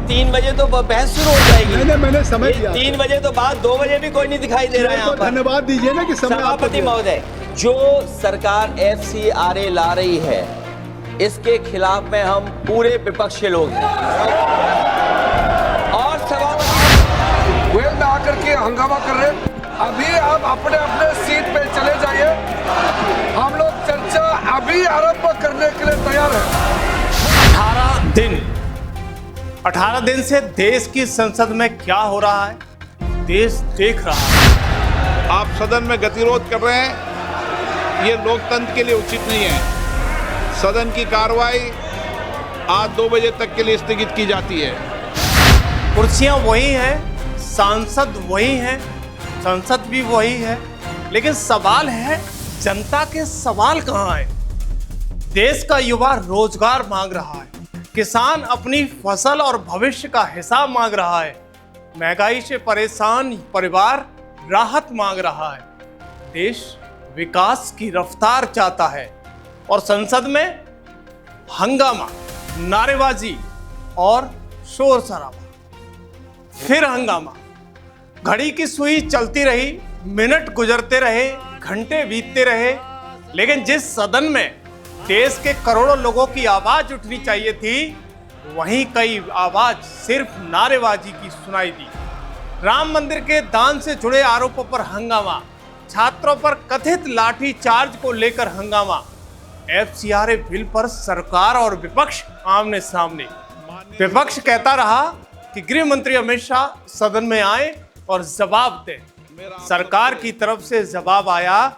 3 बजे तो बहस शुरू हो जाएगी। नहीं, मैंने समझ लिया। 3 बजे तो बाद 2 बजे भी कोई नहीं दिखाई दे रहा है यहाँ पर। धन्यवाद दीजिए ना कि समय सभापति महोदय, जो सरकार FCRA ला रही है इसके खिलाफ में हम पूरे विपक्ष के लोग हैं। और सभापति वेल में आकर के हंगामा कर रहे हैं। अभी आप अपने अपने सीट पे चले जाइए, हम लोग चर्चा अभी आरंभ करने के लिए तैयार हैं। 18 दिन से देश की संसद में क्या हो रहा है, देश देख रहा है। आप सदन में गतिरोध कर रहे हैं, ये लोकतंत्र के लिए उचित नहीं है। सदन की कार्रवाई आज 2 बजे तक के लिए स्थगित की जाती है। कुर्सियां वही हैं, सांसद वही हैं, संसद भी वही है, लेकिन सवाल है जनता के सवाल कहाँ है। देश का युवा रोजगार मांग रहा है, किसान अपनी फसल और भविष्य का हिसाब मांग रहा है, महंगाई से परेशान परिवार राहत मांग रहा है, देश विकास की रफ्तार चाहता है और संसद में हंगामा, नारेबाजी और शोर शराबा। फिर हंगामा, घड़ी की सुई चलती रही, मिनट गुजरते रहे, घंटे बीतते रहे, लेकिन जिस सदन में देश के करोड़ों लोगों की आवाज उठनी चाहिए थी, वहीं कई आवाज सिर्फ नारेबाजी की सुनाई दी। राम मंदिर के दान से जुड़े आरोपों पर हंगामा, छात्रों पर कथित लाठी चार्ज को लेकर हंगामा, FCRA बिल पर सरकार और विपक्ष आमने सामने। विपक्ष कहता रहा कि गृह मंत्री अमित शाह सदन में आए और जवाब दें। सरकार की तरफ से जवाब आया,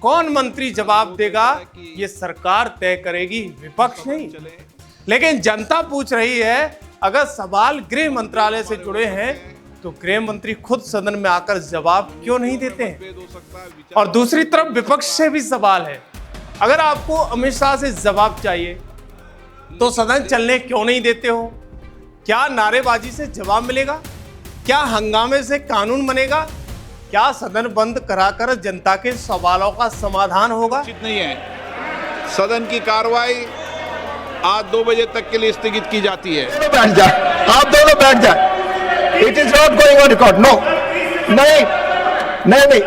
कौन मंत्री जवाब देगा ये सरकार तय करेगी, विपक्ष नहीं। लेकिन जनता पूछ रही है, अगर सवाल गृह मंत्रालय से जुड़े हैं तो गृह मंत्री खुद सदन में आकर जवाब क्यों नहीं देते हैं। और दूसरी तरफ विपक्ष से भी सवाल है, अगर आपको अमित शाह से जवाब चाहिए तो सदन चलने क्यों नहीं देते हो। क्या नारेबाजी से जवाब मिलेगा, क्या हंगामे से कानून बनेगा, क्या सदन बंद कराकर जनता के सवालों का समाधान होगा। उचित नहीं है। सदन की कार्रवाई आज 2 बजे तक के लिए स्थगित की जाती है। बैठ जाए, आप दोनों बैठ जाए। It is not going on record. No, नहीं नहीं नहीं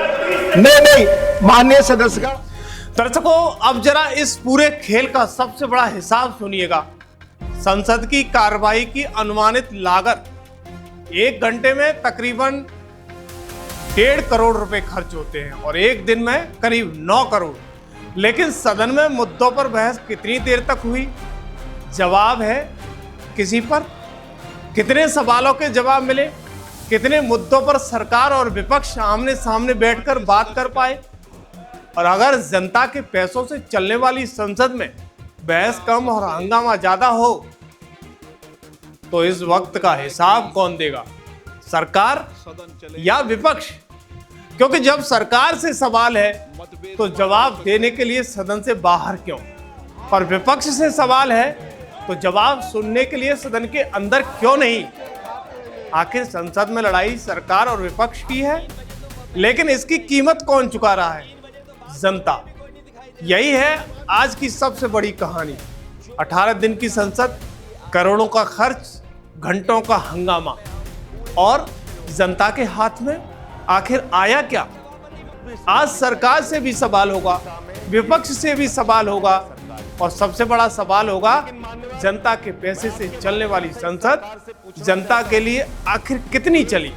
नहीं नहीं माननीय सदस्य का। दर्शकों, अब जरा इस पूरे खेल का सबसे बड़ा हिसाब सुनिएगा। संसद की कार्रवाई की अनुमानित लागत 1 घंटे में तकरीबन 1.5 करोड़ रुपए खर्च होते हैं और एक दिन में करीब 9 करोड़। लेकिन सदन में मुद्दों पर बहस कितनी देर तक हुई, जवाब है किसी पर, कितने सवालों के जवाब मिले, कितने मुद्दों पर सरकार और विपक्ष आमने सामने बैठकर बात कर पाए। और अगर जनता के पैसों से चलने वाली संसद में बहस कम और हंगामा ज्यादा हो तो इस वक्त का हिसाब कौन देगा, सरकार या विपक्ष। क्योंकि जब सरकार से सवाल है तो जवाब देने के लिए सदन से बाहर क्यों, और विपक्ष से सवाल है तो जवाब सुनने के लिए सदन के अंदर क्यों नहीं। आखिर संसद में लड़ाई सरकार और विपक्ष की है, लेकिन इसकी कीमत कौन चुका रहा है, जनता। यही है आज की सबसे बड़ी कहानी। 18 दिन की संसद, करोड़ों का खर्च, घंटों का हंगामा, और जनता के हाथ में आखिर आया क्या। आज सरकार से भी सवाल होगा, विपक्ष से भी सवाल होगा, और सबसे बड़ा सवाल होगा जनता के पैसे से चलने वाली संसद जनता के लिए आखिर कितनी चली।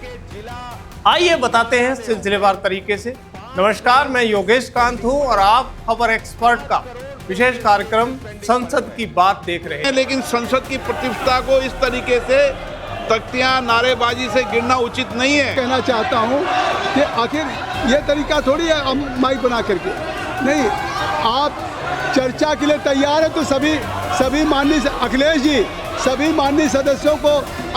आइए बताते हैं सिलसिलेवार तरीके से। नमस्कार, मैं योगेश कांत हूं और आप खबर एक्सपर्ट का विशेष कार्यक्रम संसद की बात देख रहे हैं। लेकिन संसद की प्रतिष्ठा को इस तरीके से तख्तियां नारेबाजी से गिरना उचित नहीं है। कहना चाहता हूं कि आखिर ये तरीका थोड़ी है हम माइक बना करके, नहीं, आप चर्चा के लिए तैयार है तो सभी माननीय अखिलेश जी, सभी माननीय सदस्यों को,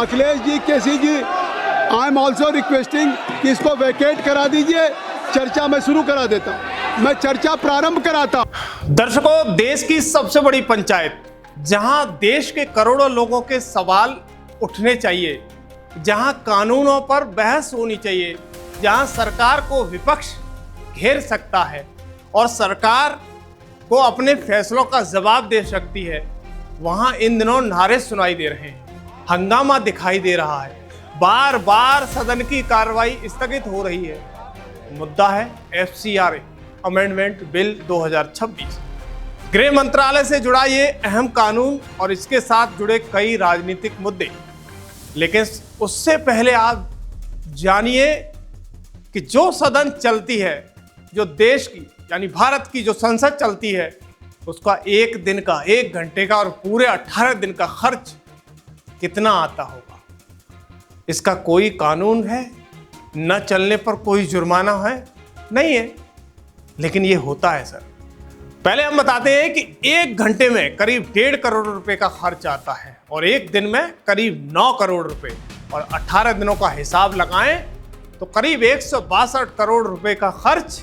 अखिलेश जी, केसी जी, आई एम ऑल्सो रिक्वेस्टिंग कि इसको वैकेट करा दीजिए, चर्चा मैं शुरू करा देता हूं, मैं चर्चा प्रारंभ कराता हूं। दर्शकों, देश की सबसे बड़ी पंचायत, जहां देश के करोड़ों लोगों के सवाल उठने चाहिए, जहां कानूनों पर बहस होनी चाहिए, जहां सरकार को विपक्ष घेर सकता है और सरकार को अपने फैसलों का जवाब दे सकती है, वहां इन दिनों नारे सुनाई दे रहे हैं। हंगामा दिखाई दे रहा है, बार बार सदन की कार्रवाई स्थगित हो रही है। मुद्दा है FCRA अमेंडमेंट बिल 2026। गृह मंत्रालय से जुड़ा ये अहम कानून और इसके साथ जुड़े कई राजनीतिक मुद्दे। लेकिन उससे पहले आप जानिए कि जो सदन चलती है, जो देश की यानी भारत की जो संसद चलती है, उसका एक दिन का, 1 घंटे का और पूरे 18 दिन का खर्च कितना आता होगा। इसका कोई कानून है, न चलने पर कोई जुर्माना है, नहीं है, लेकिन ये होता है सर। पहले हम बताते हैं कि 1 घंटे में करीब 1.5 करोड़ रुपए का खर्च आता है और एक दिन में करीब 9 करोड़ रुपए, और 18 दिनों का हिसाब लगाएं तो करीब 162 करोड़ रुपए का खर्च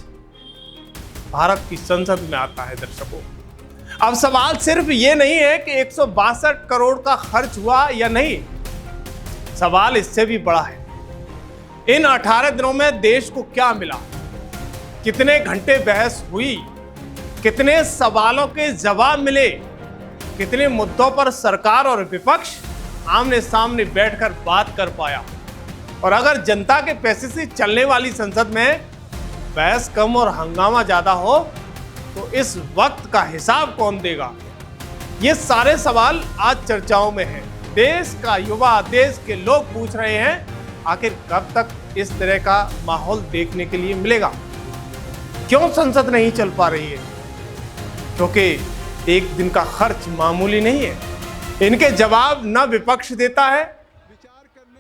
भारत की संसद में आता है दर्शकों। अब सवाल सिर्फ ये नहीं है कि 162 करोड़ का खर्च हुआ या नहीं, सवाल इससे भी बड़ा है। इन 18 दिनों में देश को क्या मिला, कितने घंटे बहस हुई, कितने सवालों के जवाब मिले, कितने मुद्दों पर सरकार और विपक्ष आमने सामने बैठकर बात कर पाया। और अगर जनता के पैसे से चलने वाली संसद में बहस कम और हंगामा ज्यादा हो तो इस वक्त का हिसाब कौन देगा? ये सारे सवाल आज चर्चाओं में हैं। देश का युवा, देश के लोग पूछ रहे हैं, आखिर कब तक इस तरह का माहौल देखने के लिए मिलेगा? क्यों संसद नहीं चल पा रही है? क्योंकि एक दिन का खर्च मामूली नहीं है। इनके जवाब न विपक्ष देता है,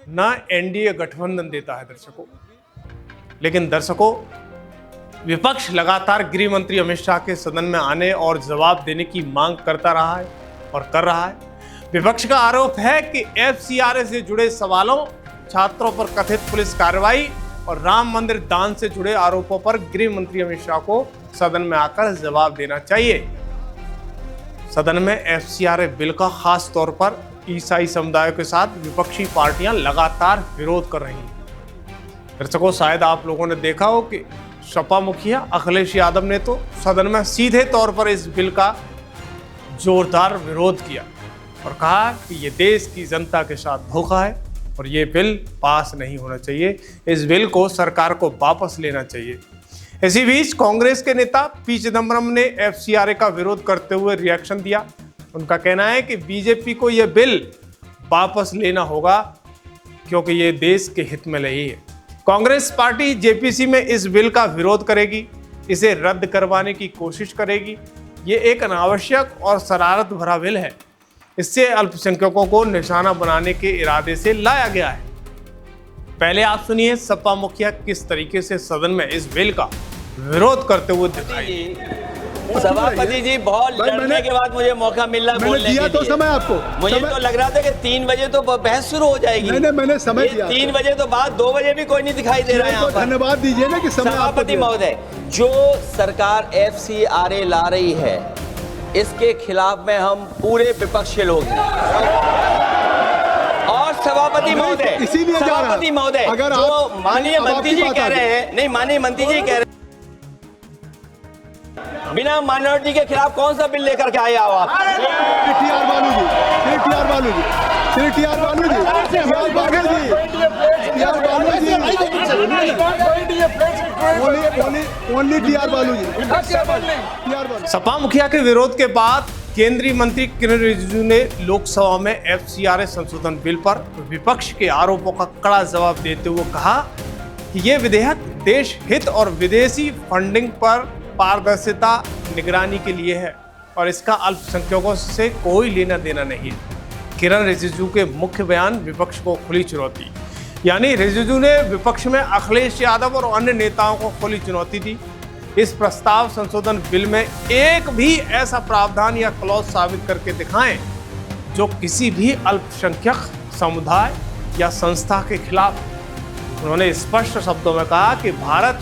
न एनडीए गठबंधन देता है दर्शकों। लेकिन दर्शकों, विपक्ष लगातार गृह मंत्री अमित शाह के सदन में आने और जवाब देने की मांग करता रहा है और कर रहा है। विपक्ष का आरोप है कि FCRA से जुड़े सवालों, छात्रों पर कथित पुलिस कार्रवाई और राम मंदिर दान से जुड़े आरोपों पर गृह मंत्री अमित शाह को सदन में आकर जवाब देना चाहिए। सदन में FCRA बिल का खास तौर पर ईसाई समुदाय के साथ विपक्षी पार्टियां लगातार विरोध कर रही हैं। दर्शकों, शायद आप लोगों ने देखा हो कि सपा मुखिया अखिलेश यादव ने तो सदन में सीधे तौर पर इस बिल का जोरदार विरोध किया और कहा कि ये देश की जनता के साथ धोखा है और ये बिल पास नहीं होना चाहिए। इस बिल को सरकार को वापस लेना चाहिए। इसी बीच कांग्रेस के नेता पी चिदम्बरम ने FCRA का विरोध करते हुए रिएक्शन दिया। उनका कहना है कि बीजेपी को यह बिल वापस लेना होगा क्योंकि ये देश के हित में नहीं है। कांग्रेस पार्टी JPC में इस बिल का विरोध करेगी, इसे रद्द करवाने की कोशिश करेगी। ये एक अनावश्यक और शरारत भरा बिल है। इससे अल्पसंख्यकों को निशाना बनाने के इरादे से लाया गया है। पहले आप सुनिए सपा मुखिया किस तरीके से सदन में इस बिल का विरोध करते हुए दिखाई। सभापति जी, बहुत लड़ने के बाद मुझे मौका मिल रहा है बोलने दिया तो समय आपको। मुझे तो लग रहा था कि 3 बजे तो बहस शुरू हो जाएगी। नहीं, मैंने समय दिया। 3 बजे तो बाद 2 बजे भी कोई नहीं दिखाई दे रहा है यहाँ पर। धन्यवाद दीजिए ना कि समय आपको सभापति महोदय, जो सरकार FCRA ला रही है, इसके खिलाफ में हम पूरे विपक्ष के लोग हैं। और सभापति महोदय, इसीलिए जा रहा है। सभापति महोदय, अगर जो माननीय मंत्री जी कह रहे हैं, नहीं माननीय मंत्री जी कह रहे हैं, बिना माइनॉरिटी के खिलाफ कौन सा बिल लेकर के आए आप? TR बालू जी, TR बालू जी, TR बालू जी, TR बालू जी, ओनली TR बालू जी। सपा मुखिया के विरोध के बाद केंद्रीय मंत्री किरण रिजिजू ने लोकसभा में FCRA संशोधन बिल पर विपक्ष के आरोपों का कड़ा जवाब देते हुए कहा कि यह विधेयक देश हित और विदेशी फंडिंग पर पारदर्शिता निगरानी के लिए है और इसका अल्पसंख्यकों से कोई लेना देना नहीं है। किरण रिजिजू के मुख्य बयान विपक्ष को खुली चुनौती, यानी रिजिजू ने विपक्ष में अखिलेश यादव और अन्य नेताओं को खुली चुनौती दी। इस प्रस्ताव संशोधन बिल में एक भी ऐसा प्रावधान या क्लॉज साबित करके दिखाएं जो किसी भी अल्पसंख्यक समुदाय या संस्था के खिलाफ। उन्होंने स्पष्ट शब्दों में कहा कि भारत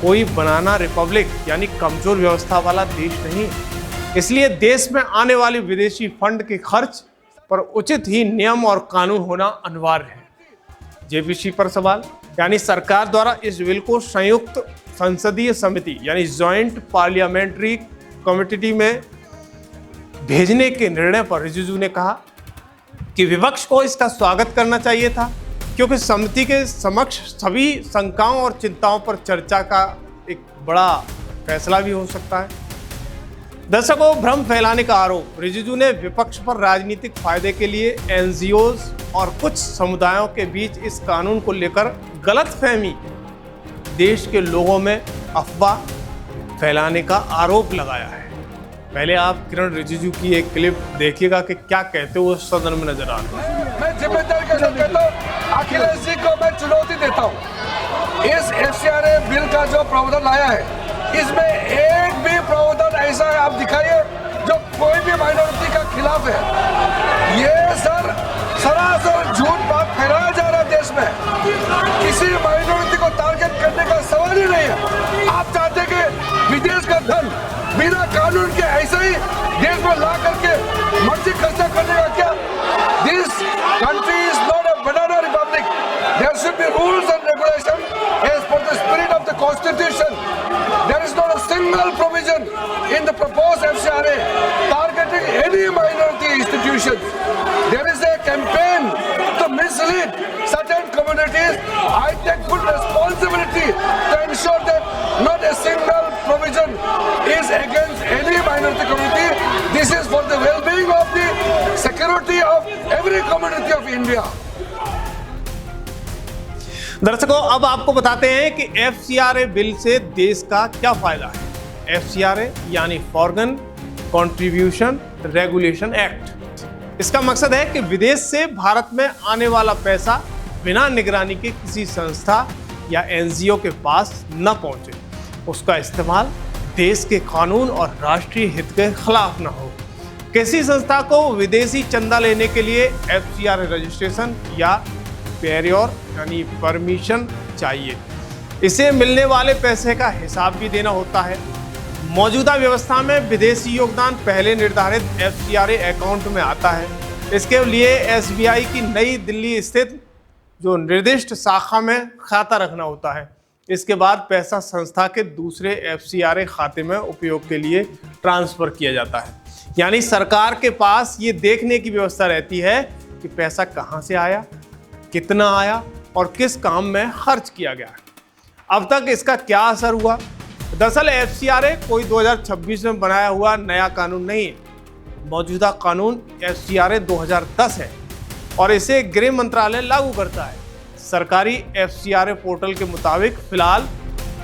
कोई बनाना रिपब्लिक यानी कमजोर व्यवस्था वाला देश नहीं, इसलिए देश में आने वाली विदेशी फंड के खर्च पर उचित ही नियम और कानून होना अनिवार्य है। JPC पर सवाल, यानी सरकार द्वारा इस बिल को संयुक्त संसदीय समिति यानी जॉइंट पार्लियामेंट्री कमेटी में भेजने के निर्णय पर रिजिजू ने कहा कि विपक्ष को इसका स्वागत करना चाहिए था, क्योंकि समिति के समक्ष सभी शंकाओं और चिंताओं पर चर्चा का एक बड़ा फैसला भी हो सकता है। दर्शकों, भ्रम फैलाने का आरोप रिजिजू ने विपक्ष पर राजनीतिक फायदे के लिए एनजीओज और कुछ समुदायों के बीच इस कानून को लेकर गलतफहमी, देश के लोगों में अफवाह फैलाने का आरोप लगाया है। पहले आप किरण रिजिजू की एक क्लिप देखिएगा कि क्या कहते हुए सदन में नजर आ रहे हैं। मैं जिम्मेदारी के साथ कहता हूँ, अखिलेश जी को मैं चुनौती देता हूँ, इस एफसीआरए बिल का जो प्रावधान लाया है, इसमें एक भी प्रावधान ऐसा है आप दिखाइए जो कोई भी माइनॉरिटी का खिलाफ है। ये सर सरासर झूठ बात फैलाया जा रहा है देश में, किसी माइनॉरिटी को टारगेट करने का सवाल ही नहीं है। आप चाहते कि विदेश का धन बिना कानून के ऐसे ही देश में ला करके मर्जी खर्चा करने का क्या? This country is not a banana republic. There should be rules and regulation as per the spirit of the constitution. There is not a single provision in the proposed FCRA targeting any minority institutions. There is a campaign to mislead certain communities. I take full responsibility to ensure that not a single provision is against any minority community. This is for the well-being of the security of every community of India. दर्शकों, अब आपको बताते हैं कि FCRA bill से देश का क्या फायदा है। एफसीआरए यानी फॉरेन कंट्रीब्यूशन रेगुलेशन एक्ट। इसका मकसद है कि विदेश से भारत में आने वाला पैसा बिना निगरानी के किसी संस्था या एनजीओ के पास न पहुंचे, उसका इस्तेमाल देश के कानून और राष्ट्रीय हित के खिलाफ न हो। किसी संस्था को विदेशी चंदा लेने के लिए एफसीआरए रजिस्ट्रेशन या पेरियोर यानी परमिशन चाहिए। इसे मिलने वाले पैसे का हिसाब भी देना होता है। मौजूदा व्यवस्था में विदेशी योगदान पहले निर्धारित एफसीआरए अकाउंट में आता है। इसके लिए एसबीआई की नई दिल्ली स्थित जो निर्दिष्ट शाखा में खाता रखना होता है। इसके बाद पैसा संस्था के दूसरे एफसीआरए खाते में उपयोग के लिए ट्रांसफर किया जाता है। यानी सरकार के पास ये देखने की व्यवस्था रहती है कि पैसा कहाँ से आया, कितना आया और किस काम में खर्च किया गया। अब तक इसका क्या असर हुआ? दरअसल एफसीआरए कोई 2026 में बनाया हुआ नया कानून नहीं है। मौजूदा कानून एफसीआरए 2010 है और इसे गृह मंत्रालय लागू करता है। सरकारी एफसीआरए पोर्टल के मुताबिक फिलहाल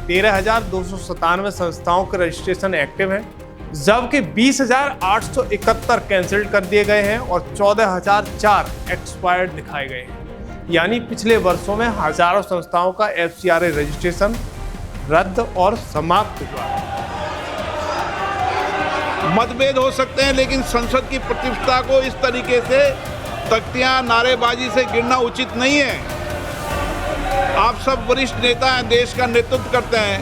13,297 संस्थाओं के रजिस्ट्रेशन एक्टिव हैं, जबकि 20,871 कैंसिल कर दिए गए हैं और 14,004 एक्सपायर्ड दिखाए गए हैं। यानी पिछले वर्षों में हजारों संस्थाओं का एफसीआरए रजिस्ट्रेशन रद्द और समाप्त हुआ है। मतभेद हो सकते हैं, लेकिन संसद की प्रतिष्ठा को इस तरीके से तख्तियां नारेबाजी से गिरना उचित नहीं है। आप सब वरिष्ठ नेता हैं, देश का नेतृत्व करते हैं।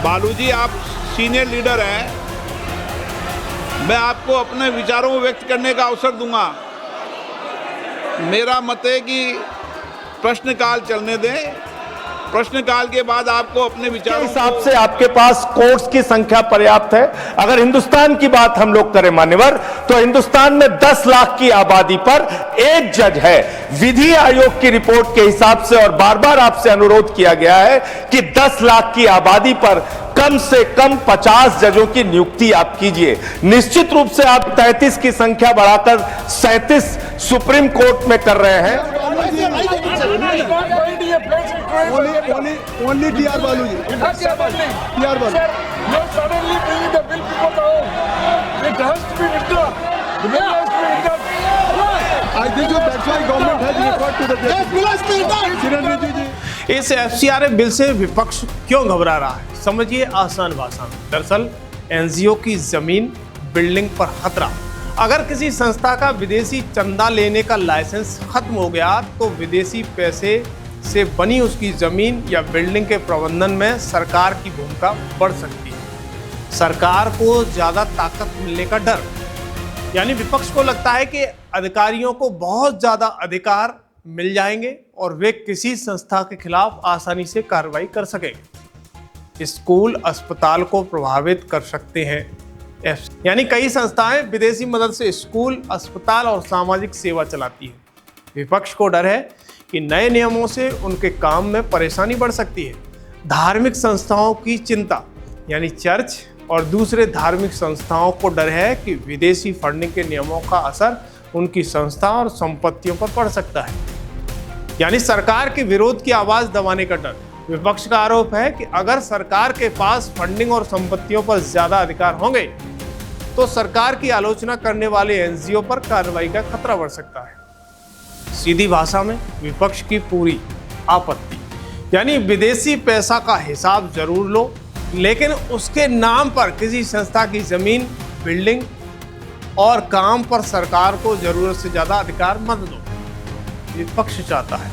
बालू जी, आप सीनियर लीडर हैं, मैं आपको अपने विचारों को व्यक्त करने का अवसर दूंगा। मेरा मत है कि प्रश्नकाल चलने दें, प्रश्नकाल के बाद आपको अपने विचारों के हिसाब से आपके पास कोर्ट्स की संख्या पर्याप्त है। अगर हिंदुस्तान की बात हम लोग करें मान्यवर, तो हिंदुस्तान में 10 लाख की आबादी पर एक जज है। विधि आयोग की रिपोर्ट के हिसाब से और बार बार आपसे अनुरोध किया गया है कि 10 लाख की आबादी पर कम से कम 50 जजों की नियुक्ति आप कीजिए। निश्चित रूप से आप 33 की संख्या बढ़ाकर 37 सुप्रीम कोर्ट में कर रहे हैं। Only TR Balu ji. TR Balu. You're suddenly bringing the bill before the home. It has to be withdrawn. The bill has to be withdrawn. I think so that's why government has referred to the judge. Kiran Rijiju ji. इस FCRA bill से विपक्ष क्यों घबरा रहा है? समझिए आसान भाषा में। दरअसल एनजीओ की जमीन बिल्डिंग पर खतरा। अगर किसी संस्था का विदेशी चंदा लेने का लाइसेंस खत्म हो गया तो विदेशी पैसे से बनी उसकी जमीन या बिल्डिंग के प्रबंधन में सरकार की भूमिका बढ़ सकती है। सरकार को ज्यादा ताकत मिलने का डर, यानी विपक्ष को लगता है कि अधिकारियों को बहुत ज्यादा अधिकार मिल जाएंगे और वे किसी संस्था के खिलाफ आसानी से कार्रवाई कर सकेंगे। स्कूल अस्पताल को प्रभावित कर सकते हैं। यानी कई संस्थाएं विदेशी मदद से स्कूल, अस्पताल और सामाजिक सेवा चलाती हैं। विपक्ष को डर है कि नए नियमों से उनके काम में परेशानी बढ़ सकती है। धार्मिक संस्थाओं की चिंता, यानी चर्च और दूसरे धार्मिक संस्थाओं को डर है कि विदेशी फंडिंग के नियमों का असर उनकी संस्था और संपत्तियों पर पड़ सकता है। यानी सरकार के विरोध की आवाज दबाने का डर। विपक्ष का आरोप है कि अगर सरकार के पास फंडिंग और संपत्तियों पर ज्यादा अधिकार होंगे तो सरकार की आलोचना करने वाले एनजीओ पर कार्रवाई का खतरा बढ़ सकता है। सीधी भाषा में विपक्ष की पूरी आपत्ति, यानी विदेशी पैसा का हिसाब जरूर लो, लेकिन उसके नाम पर किसी संस्था की जमीन, बिल्डिंग और काम पर सरकार को जरूरत से ज्यादा अधिकार मत दो, विपक्ष चाहता है।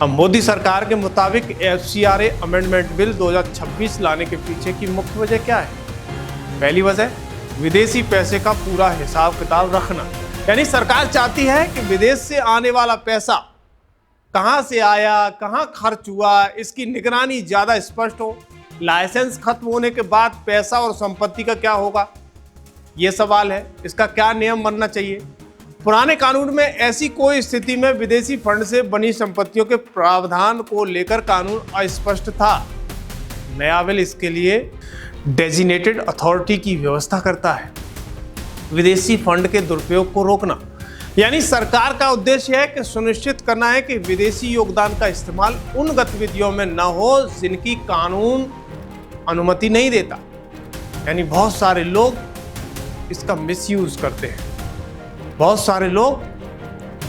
अब मोदी सरकार के मुताबिक एफसीआरए अमेंडमेंट बिल 2026 लाने के पीछे की मुख्य वजह क्या है? पहली वजह, विदेशी पैसे का पूरा हिसाब किताब रखना। यानी सरकार चाहती है कि विदेश से आने वाला पैसा कहां से आया, कहां खर्च हुआ, इसकी निगरानी ज्यादा स्पष्ट हो। लाइसेंस खत्म होने के बाद पैसा और संपत्ति का क्या होगा, यह सवाल है। इसका क्या नियम बनना चाहिए? पुराने कानून में ऐसी कोई स्थिति में विदेशी फंड से बनी संपत्तियों के प्रावधान को लेकर कानून अस्पष्ट था। नया बिल इसके लिए डेजिग्नेटेड अथॉरिटी की व्यवस्था करता है। विदेशी फंड के दुरुपयोग को रोकना, यानी सरकार का उद्देश्य है कि सुनिश्चित करना है कि विदेशी योगदान का इस्तेमाल उन गतिविधियों में न हो जिनकी कानून अनुमति नहीं देता। यानी बहुत सारे लोग इसका मिसयूज करते हैं, बहुत सारे लोग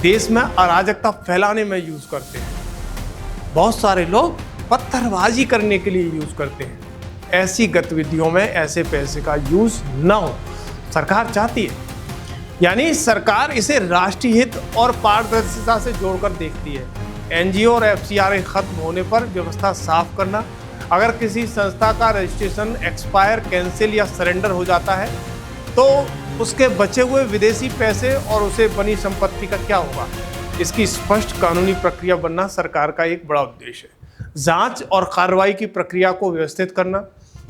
देश में अराजकता फैलाने में यूज करते हैं, बहुत सारे लोग पत्थरबाजी करने के लिए यूज करते हैं। ऐसी गतिविधियों में ऐसे पैसे का यूज न हो, सरकार चाहती है। यानी सरकार इसे राष्ट्रीय हित और पारदर्शिता से जोड़कर देखती है। एनजीओ और एफसीआरए खत्म होने पर व्यवस्था साफ करना। अगर किसी संस्था का रजिस्ट्रेशन एक्सपायर, कैंसिल या सरेंडर हो जाता है तो उसके बचे हुए विदेशी पैसे और उसे बनी संपत्ति का क्या होगा, इसकी स्पष्ट कानूनी प्रक्रिया बनना सरकार का एक बड़ा उद्देश्य है। जांच और कार्रवाई की प्रक्रिया को व्यवस्थित करना,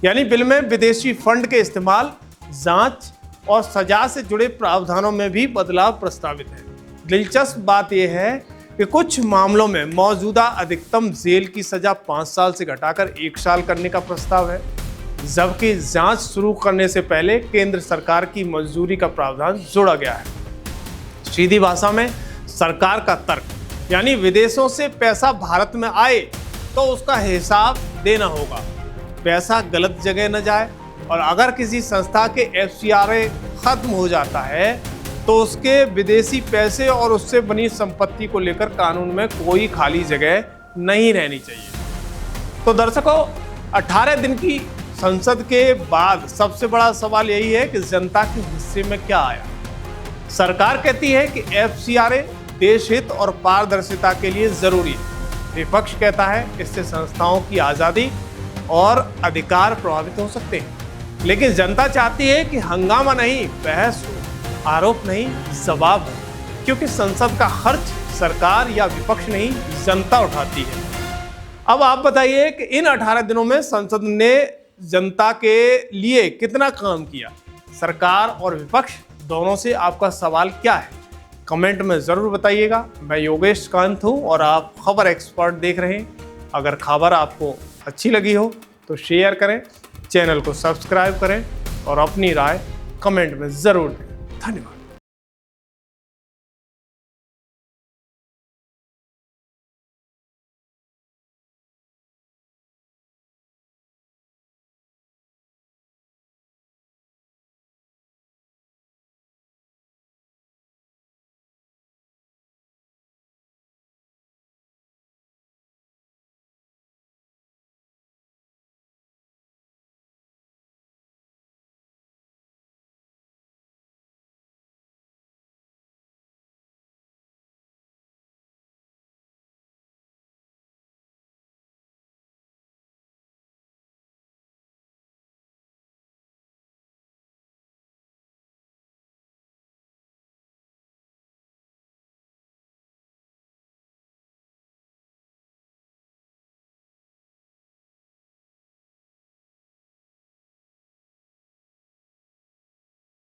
यानी बिल में विदेशी फंड के इस्तेमाल, जांच और सजा से जुड़े प्रावधानों में भी बदलाव प्रस्तावित है। दिलचस्प बात यह है कि कुछ मामलों में मौजूदा अधिकतम जेल की सजा 5 साल से घटाकर 1 साल करने का प्रस्ताव है, जबकि जांच शुरू करने से पहले केंद्र सरकार की मंजूरी का प्रावधान जोड़ा गया है। सीधी भाषा में सरकार का तर्क, यानी विदेशों से पैसा भारत में आए तो उसका हिसाब देना होगा, पैसा गलत जगह न जाए, और अगर किसी संस्था के एफसीआरए खत्म हो जाता है तो उसके विदेशी पैसे और उससे बनी संपत्ति को लेकर कानून में कोई खाली जगह नहीं रहनी चाहिए। तो दर्शकों, 18 दिन की संसद के बाद सबसे बड़ा सवाल यही है कि जनता के हिस्से में क्या आया। सरकार कहती है कि एफसीआरए देश हित और पारदर्शिता के लिए जरूरी है। विपक्ष कहता है इससे संस्थाओं की आजादी और अधिकार प्रभावित हो सकते हैं। लेकिन जनता चाहती है कि हंगामा नहीं, बहस हो, आरोप नहीं, जवाब हो, क्योंकि संसद का खर्च सरकार या विपक्ष नहीं, जनता उठाती है। अब आप बताइए कि इन 18 दिनों में संसद ने जनता के लिए कितना काम किया। सरकार और विपक्ष दोनों से आपका सवाल क्या है, कमेंट में जरूर बताइएगा। मैं योगेश कांत हूं और आप खबर एक्सपर्ट देख रहे हैं। अगर खबर आपको अच्छी लगी हो तो शेयर करें, चैनल को सब्सक्राइब करें और अपनी राय कमेंट में जरूर दें। धन्यवाद।